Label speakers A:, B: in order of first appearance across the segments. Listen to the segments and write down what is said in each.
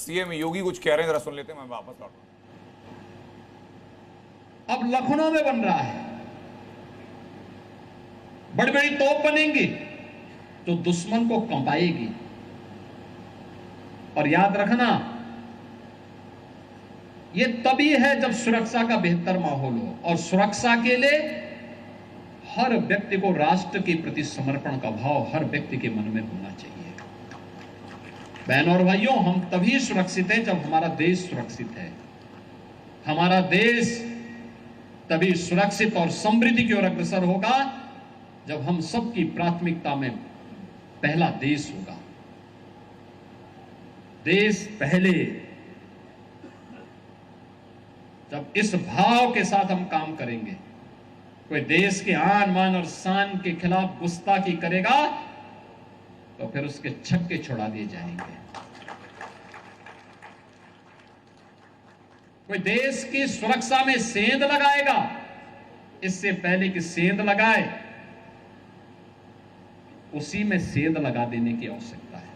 A: CM योगी कुछ कह रहे हैं, जरा सुन लेते हैं, मैं वापस लौट।
B: अब लखनऊ में बन रहा है, बड़ी बड़ी तोप बनेंगी तो दुश्मन को कंपाएगी। और याद रखना, ये तभी है जब सुरक्षा का बेहतर माहौल हो, और सुरक्षा के लिए हर व्यक्ति को राष्ट्र के प्रति समर्पण का भाव हर व्यक्ति के मन में होना चाहिए। बहनों और भाइयों, हम तभी सुरक्षित हैं जब हमारा देश सुरक्षित है। हमारा देश तभी सुरक्षित और समृद्धि की ओर अग्रसर होगा जब हम सबकी प्राथमिकता में पहला देश होगा। देश पहले। जब इस भाव के साथ हम काम करेंगे, कोई देश के आन मान और शान के खिलाफ गुस्ताखी करेगा तो फिर उसके छक्के छुड़ा दिए जाएंगे। कोई देश की सुरक्षा में सेंध लगाएगा, इससे पहले कि सेंध लगाए उसी में सेंध लगा देने की आवश्यकता है,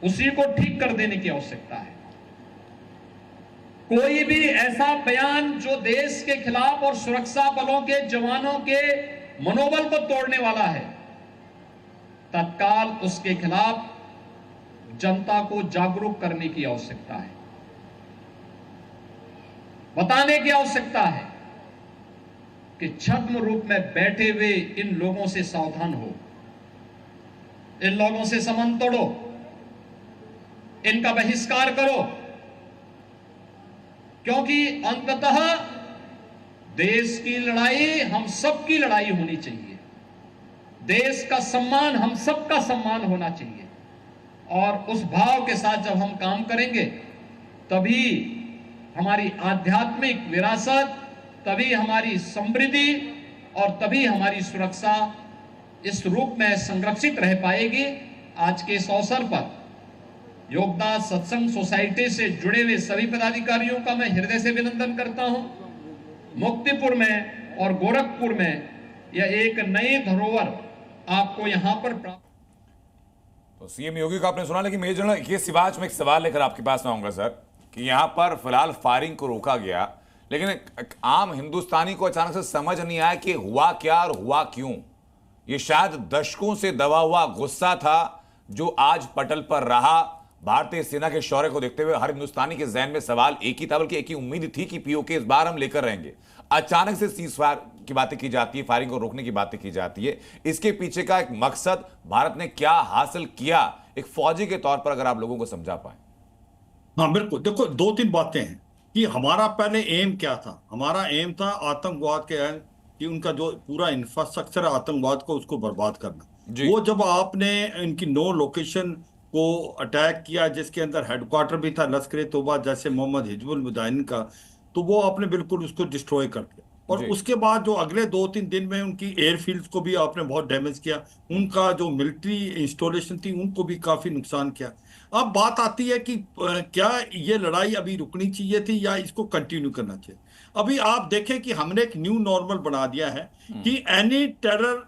B: उसी को ठीक कर देने की आवश्यकता है। कोई भी ऐसा बयान जो देश के खिलाफ और सुरक्षा बलों के जवानों के मनोबल को तोड़ने वाला है, तत्काल उसके खिलाफ जनता को जागरूक करने की आवश्यकता है, बताने की आवश्यकता है कि छद्म रूप में बैठे हुए इन लोगों से सावधान हो, इन लोगों से संबंध तोड़ो, इनका बहिष्कार करो, क्योंकि अंततः देश की लड़ाई हम सबकी लड़ाई होनी चाहिए। देश का सम्मान हम सबका सम्मान होना चाहिए। और उस भाव के साथ जब हम काम करेंगे तभी हमारी आध्यात्मिक विरासत, तभी हमारी समृद्धि और तभी हमारी सुरक्षा इस रूप में संरक्षित रह पाएगी। आज के इस अवसर पर योगदान सत्संग सोसाइटी से जुड़े हुए सभी पदाधिकारियों का मैं हृदय से अभिनंदन करता हूं। मुक्तिपुर में और गोरखपुर में यह एक नई धरोहर आपको यहां पर प्राप्त।
A: तो सीएम योगी का आपने सुना, लेकिन मेजर जनरल के सिवाच में एक सवाल लेकर आपके पास आऊंगा सर, कि यहां पर फिलहाल फायरिंग को रोका गया, लेकिन एक आम हिंदुस्तानी को अचानक से समझ नहीं आया कि हुआ क्या और हुआ क्यों। ये शायद दशकों से दबा हुआ गुस्सा था जो आज पटल पर रहा। भारतीय सेना के शौर्य को देखते हुए हर हिंदुस्तानी के जहन में सवाल एक ही था, बल्कि एक ही उम्मीद थी कि पीओके इस बार हम लेकर रहेंगे। अचानक से सीज फायर की बातें की जाती है, फायरिंग को रोकने की बातें की जाती है। इसके पीछे का एक मकसद, भारत ने क्या हासिल किया, एक फौजी के तौर पर अगर आप लोगों को समझा पाए।
C: हाँ बिल्कुल, देखो दो तीन बातें हैं कि हमारा पहले एम क्या था। हमारा एम था आतंकवाद के कि उनका जो पूरा इंफ्रास्ट्रक्चर है आतंकवाद को, उसको बर्बाद करना। वो जब आपने इनकी 9 लोकेशन को अटैक किया, जिसके अंदर हेडक्वार्टर भी था लश्कर तोबा जैसे मोहम्मद हिजबुल मुजाहिदीन का, तो वो आपने बिल्कुल उसको डिस्ट्रॉय कर दिया। और उसके बाद जो अगले 2-3 दिन में उनकी एयरफील्ड्स को भी आपने बहुत डैमेज किया, उनका जो मिलिट्री इंस्टॉलेशन थी उनको भी काफी नुकसान किया। अब बात आती है कि क्या ये लड़ाई अभी रुकनी चाहिए थी या इसको कंटिन्यू करना चाहिए। अभी आप देखें कि हमने एक न्यू नॉर्मल बना दिया है कि any terror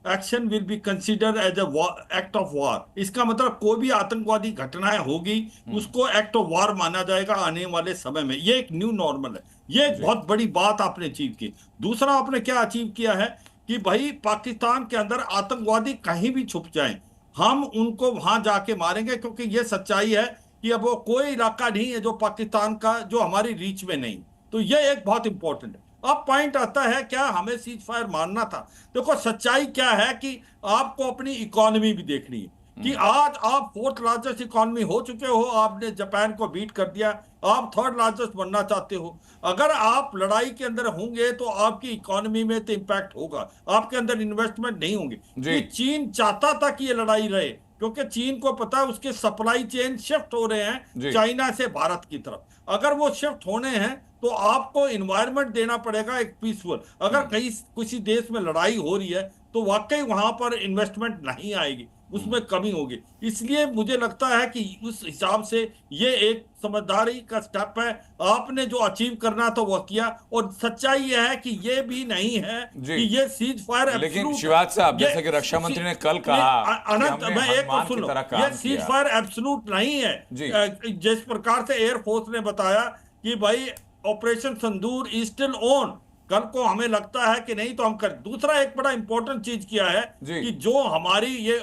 C: action will be considered as a act of war. इसका मतलब कोई भी आतंकवादी घटनाएं होगी उसको एक्ट ऑफ वार माना जाएगा आने वाले समय में। ये एक न्यू नॉर्मल है, ये एक बहुत बड़ी बात आपने अचीव की। दूसरा आपने क्या अचीव किया है कि भाई पाकिस्तान के अंदर आतंकवादी कहीं भी छुप जाएं, हम उनको वहां जाके मारेंगे, क्योंकि ये सच्चाई है कि अब वो कोई इलाका नहीं है जो पाकिस्तान का जो हमारी रीच में नहीं। तो ये एक बहुत इंपॉर्टेंट है। अब पॉइंट आता है क्या हमें सीज फायर मानना था। देखो सच्चाई क्या है कि आपको अपनी इकोनॉमी भी देखनी है कि आज आप 4th लार्जेस्ट इकोनॉमी हो चुके हो, आपने जापान को बीट कर दिया, आप 3rd लार्जेस्ट बनना चाहते हो। अगर आप लड़ाई के अंदर होंगे तो आपकी इकोनॉमी में तो इंपैक्ट होगा, आपके अंदर इन्वेस्टमेंट नहीं होंगे। कि चीन चाहता था कि ये लड़ाई रहे, क्योंकि चीन को पता है उसके सप्लाई चेन शिफ्ट हो रहे हैं चाइना से भारत की तरफ। अगर वो शिफ्ट होने हैं तो आपको इन्वायरमेंट देना पड़ेगा एक पीसफुल। अगर कहीं किसी देश में लड़ाई हो रही है तो वाकई वहां पर इन्वेस्टमेंट नहीं आएगी। उसमें कमी होगी। इसलिए मुझे लगता है कि उस हिसाब से ये एक समझदारी का स्टेप है। आपने जो अचीव करना था वो किया, और सच्चाई ये है कि ये भी नहीं है
A: जी।
C: कि ये सीज फायर
A: लेकिन शिवाज साहब, जैसे कि रक्षा मंत्री ने कल कहा कि
C: अनंत,
A: हमने
C: मैं एक
A: हनुमान
C: और सुन
A: की
C: लो,
A: तरह
C: ये
A: काम
C: सीज
A: किया।
C: फायर एब्सोल्यूट नहीं
A: जी।
C: है। जिस प्रकार से एयरफोर्स ने बताया कि भाई operation Sindoor is still on, कल को हमें लगता है कि नहीं तो हम कर। दूसरा एक बड़ा इंपॉर्टेंट चीज किया है
A: जी।
C: कि जो हमारी ये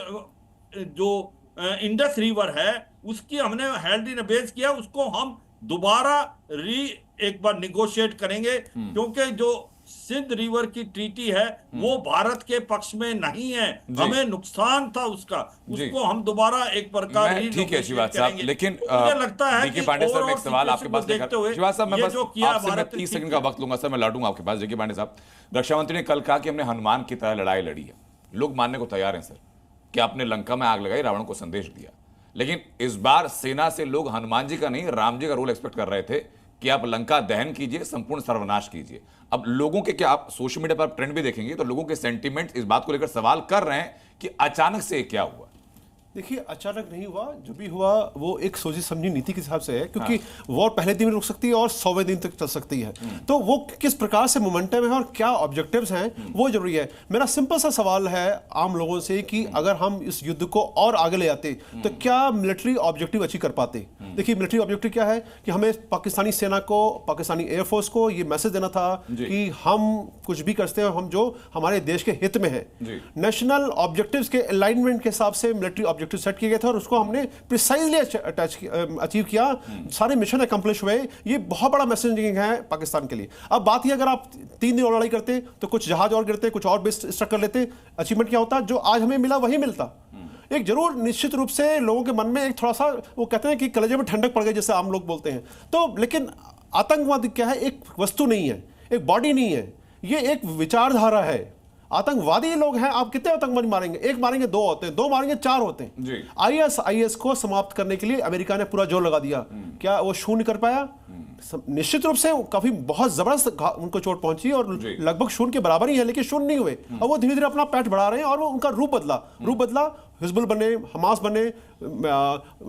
C: जो इंडस रिवर है उसकी हमने हेल्ड इन बेस किया, उसको हम दोबारा एक बार निगोशिएट करेंगे, क्योंकि जो सिंध रिवर की ट्रीटी है वो भारत के पक्ष में नहीं है, हमें नुकसान था उसका, उसको हम दोबारा एक प्रकार
A: ठीक है शिवाज साहब, लेकिन
C: मुझे लगता है
A: डीके पांडे साहब, मैं एक सवाल आपके पास
C: देखते हुए
A: शिवाज साहब, मैं बस
C: जो किया
A: आपसे मैं 30 सेकंड का वक्त लूंगा सर, मैं लौटूंगा आपके पास। डीके पांडे साहब, रक्षा मंत्री ने कल कहा कि हमने हनुमान की तरह लड़ाई लड़ी है। लोग मानने को तैयार हैं सर कि आपने लंका में आग लगाई, रावण को संदेश दिया, लेकिन इस बार सेना से लोग हनुमान जी का नहीं राम जी का रोल एक्सपेक्ट कर रहे थे कि आप लंका दहन कीजिए, संपूर्ण सर्वनाश कीजिए। अब लोगों के, क्या आप सोशल मीडिया पर ट्रेंड भी देखेंगे तो लोगों के सेंटीमेंट इस बात को लेकर सवाल कर रहे हैं कि अचानक से क्या हुआ।
D: देखिए, अचानक नहीं हुआ, जो भी हुआ वो एक सोची समझी नीति के हिसाब से है, क्योंकि वॉर पहले दिन में रुक सकती है और 100वें दिन तक चल सकती है। तो वो किस प्रकार से मोमेंटम है और क्या ऑब्जेक्टिव्स हैं वो जरूरी है। मेरा सिंपल सा सवाल है आम लोगों से कि अगर हम इस युद्ध को और आगे ले जाते तो क्या मिलिट्री ऑब्जेक्टिव अचीव कर पाते। देखिए, मिलिट्री ऑब्जेक्टिव क्या है कि हमें पाकिस्तानी सेना को, पाकिस्तानी एयरफोर्स को ये मैसेज देना था कि हम कुछ भी करते हैं, हम जो हमारे देश के हित में है। नेशनल ऑब्जेक्टिव्स के अलाइनमेंट के हिसाब से मिलिट्री ऑब्जेक्टिव सेट किए गए थे और उसको हमने प्रिसाइजली अचीव किया। सारे मिशन अकम्प्लिश हुए। ये बहुत बड़ा मैसेजिंग है पाकिस्तान के लिए। अब बात ये, अगर आप 3 दिन और लड़ाई करते तो कुछ जहाज और गिरते, कुछ और बेस स्ट्रक कर लेते, अचीवमेंट क्या होता? जो आज हमें मिला वही मिलता। एक जरूर निश्चित रूप से लोगों के मन में एक थोड़ा सा, वो कहते हैं कि कलेजे में ठंडक पड़ गई, जैसे आम लोग बोलते हैं। तो लेकिन आतंकवाद क्या है? एक वस्तु नहीं है, एक बॉडी नहीं है, ये एक विचारधारा है। आतंकवादी लोग हैं, आप कितने आतंकवादी मारेंगे? एक मारेंगे 2 होते हैं, 2 मारेंगे 4 होते हैं। आईएस को समाप्त करने के लिए अमेरिका ने पूरा जोर लगा दिया। क्या वो शून्य कर पाया? निश्चित रूप से काफी बहुत जबरदस्त उनको चोट पहुंची और लगभग शून्य के बराबर ही है, लेकिन शून्य नहीं हुए। अब वो धीरे धीरे अपना पैठ बढ़ा रहे हैं और वो उनका रूप बदला। हिजबुल बने, हमास बने,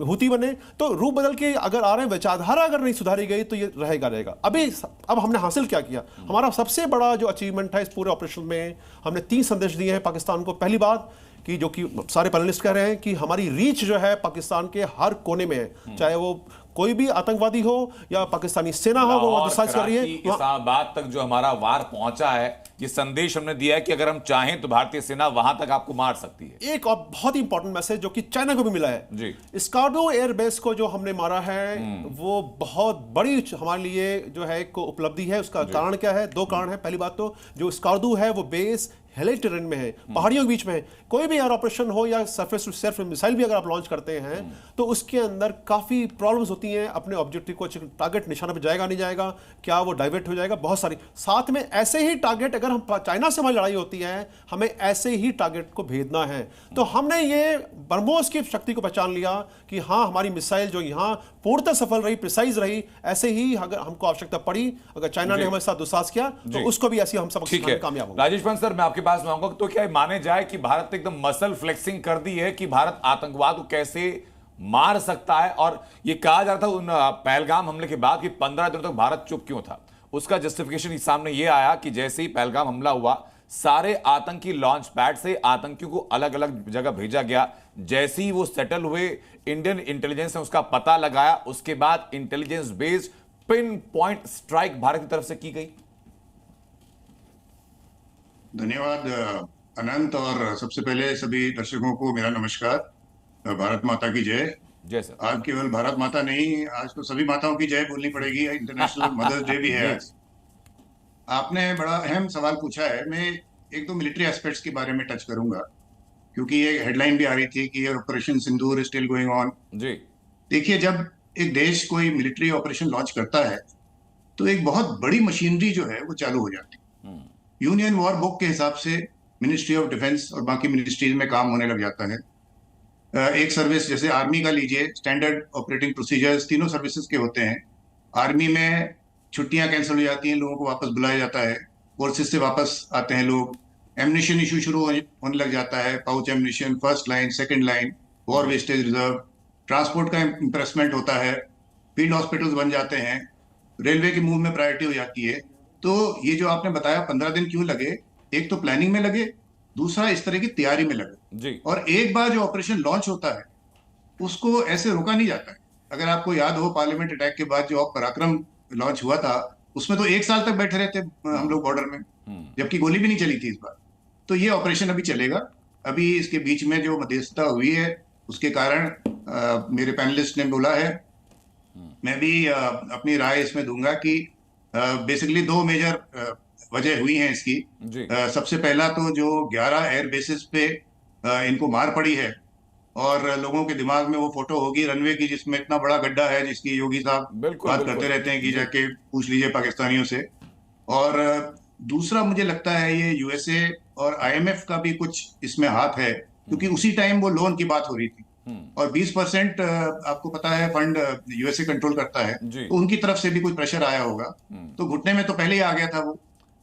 D: हुती बने, तो रूप बदल के अगर आ रहे हैं। विचारधारा अगर नहीं सुधारी गई तो ये रहेगा। अब हमने हासिल क्या किया? हमारा सबसे बड़ा जो अचीवमेंट है इस पूरे ऑपरेशन में, हमने 3 संदेश दिए हैं पाकिस्तान को। पहली बात कि जो कि सारे पैनलिस्ट कह रहे हैं कि हमारी रीच जो है पाकिस्तान के हर कोने में है, चाहे वो कोई भी आतंकवादी हो या पाकिस्तानी सेना हो, वो डिसाइड कर रही है।
A: इस्लामाबाद तक जो हमारा वार पहुंचा है, ये संदेश हमने दिया है कि अगर हम चाहें तो भारतीय सेना वहां तक आपको मार सकती है।
D: एक और बहुत ही इंपॉर्टेंट मैसेज जो कि चाइना को भी मिला है जी। स्कार्डो एयरबेस को जो हमने मारा है वो बहुत बड़ी हमारे लिए जो है एक उपलब्धि है। उसका कारण क्या है? 2 कारण है। पहली बात तो जो स्कार्डो है वो बेस हिली टेरेन में है, पहाड़ियों के बीच में है। कोई भी एयर ऑपरेशन हो या सरफेस टू सरफेस मिसाइल भी अगर आप लॉन्च करते हैं तो उसके अंदर काफी प्रॉब्लम्स होती हैं। अपने ऑब्जेक्टिव को, टारगेट निशाना पे जाएगा नहीं जाएगा, क्या वो डाइवर्ट हो जाएगा, बहुत सारी। साथ में ऐसे ही टारगेट, अगर हम चाइना से हमारी लड़ाई होती है, हमें ऐसे ही टारगेट को भेजना है। तो हमने ये ब्रह्मोस की शक्ति को पहचान लिया कि हाँ, हमारी मिसाइल जो यहाँ पूर्णतः सफल रही, प्रिसाइज रही, ऐसे ही अगर हमको आवश्यकता पड़ी, अगर चाइना ने हमारे साथ दुस्साहस किया तो उसको भी ऐसी हम सब कामयाब होंगे।
A: राजेश पंत सर, मैं आपके पास में आऊंगा, तो क्या माने जाए कि भारत ने एकदम मसल फ्लेक्सिंग कर दी है कि भारत आतंकवाद को कैसे मार सकता है? और ये कहा जा रहा था उन पहलगाम हमले के बाद कि 15 दिनों तक भारत चुप क्यों था, उसका जस्टिफिकेशन सामने ये आया कि जैसे ही पहलगाम हमला हुआ, सारे आतंकी लॉन्च पैड से आतंकियों को अलग अलग जगह भेजा गया। जैसे ही वो सेटल हुए, इंडियन इंटेलिजेंस ने उसका पता लगाया, उसके बाद intelligence based pin point strike Bharat की तरफ से की गई।
E: धन्यवाद अनंत, और सबसे पहले सभी दर्शकों को मेरा नमस्कार। भारत माता की जय।
A: जय सर।
E: आज केवल भारत माता नहीं, आज तो सभी माताओं की जय बोलनी पड़ेगी। इंटरनेशनल मदर्स डे भी है आज। आपने बड़ा अहम सवाल पूछा है। मैं 1-2 मिलिट्री एस्पेक्ट्स के बारे में टच करूंगा, क्योंकि ये हेडलाइन भी आ रही थी कि operation Sindoor is still going on. जी देखिए, जब एक देश कोई मिलिट्री ऑपरेशन लॉन्च करता है तो एक बहुत बड़ी मशीनरी जो है वो चालू हो जाती है। यूनियन वॉर बुक के हिसाब से मिनिस्ट्री ऑफ डिफेंस और बाकी मिनिस्ट्रीज में काम होने लग जाता है। एक सर्विस जैसे आर्मी का लीजिए, स्टैंडर्ड ऑपरेटिंग प्रोसीजर्स तीनों सर्विसेज के होते हैं। आर्मी में छुट्टियां कैंसिल हो जाती हैं, लोगों को वापस बुलाया जाता है, फोर्सेस से वापस आते हैं लोग, एमनिशन इशू शुरू होने लग जाता है, pouch ammunition, first line, second line, war wastage reserve, transport का इम्प्रेसमेंट होता है, फील्ड हॉस्पिटल्स बन जाते हैं, रेलवे की मूव में प्रायोरिटी हो जाती है। तो ये जो आपने बताया 15 दिन क्यों लगे, एक तो प्लानिंग में लगे, दूसरा इस तरह की तैयारी में लगे
A: जी।
E: और एक बार जो ऑपरेशन लॉन्च होता है उसको ऐसे रोका नहीं जाता है। अगर आपको याद हो पार्लियामेंट अटैक के बाद जो पराक्रम लॉन्च हुआ था उसमें तो 1 साल तक बैठे रहते हम लोग बॉर्डर में, जबकि गोली भी नहीं चली थी इस बार। तो ये ऑपरेशन अभी चलेगा। अभी इसके बीच में जो मध्यस्थता हुई है उसके कारण मेरे पैनलिस्ट ने बोला है, मैं भी अपनी राय इसमें दूंगा कि बेसिकली 2 मेजर वजह हुई हैं इसकी। सबसे पहला तो जो 11 एयर बेसिस पे इनको मार पड़ी है और लोगों के दिमाग में वो फोटो होगी रनवे की जिसमें इतना बड़ा गड्ढा है जिसकी योगी साहब बात करते रहते हैं कि जाके पूछ लीजिए पाकिस्तानियों से। और दूसरा मुझे लगता है ये यूएसए और आईएमएफ का भी कुछ इसमें हाथ है, क्योंकि उसी टाइम वो लोन की बात हो रही थी और 20% आपको पता है फंड यूएसए कंट्रोल करता है, तो उनकी तरफ से भी कोई प्रेशर आया होगा। तो घुटने में तो पहले ही आ गया था वो।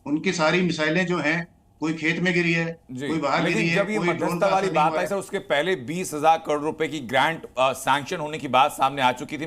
E: उनकी सारी मिसाइलें जो हैं कोई खेत में गिरी है, कोई बाहर गिरी है।
A: जब ये मध्यस्थता वाली बात आई सर, उसके पहले 20,000 करोड़ रुपए की ग्रांट सैंक्शन होने की बात सामने आ चुकी थी।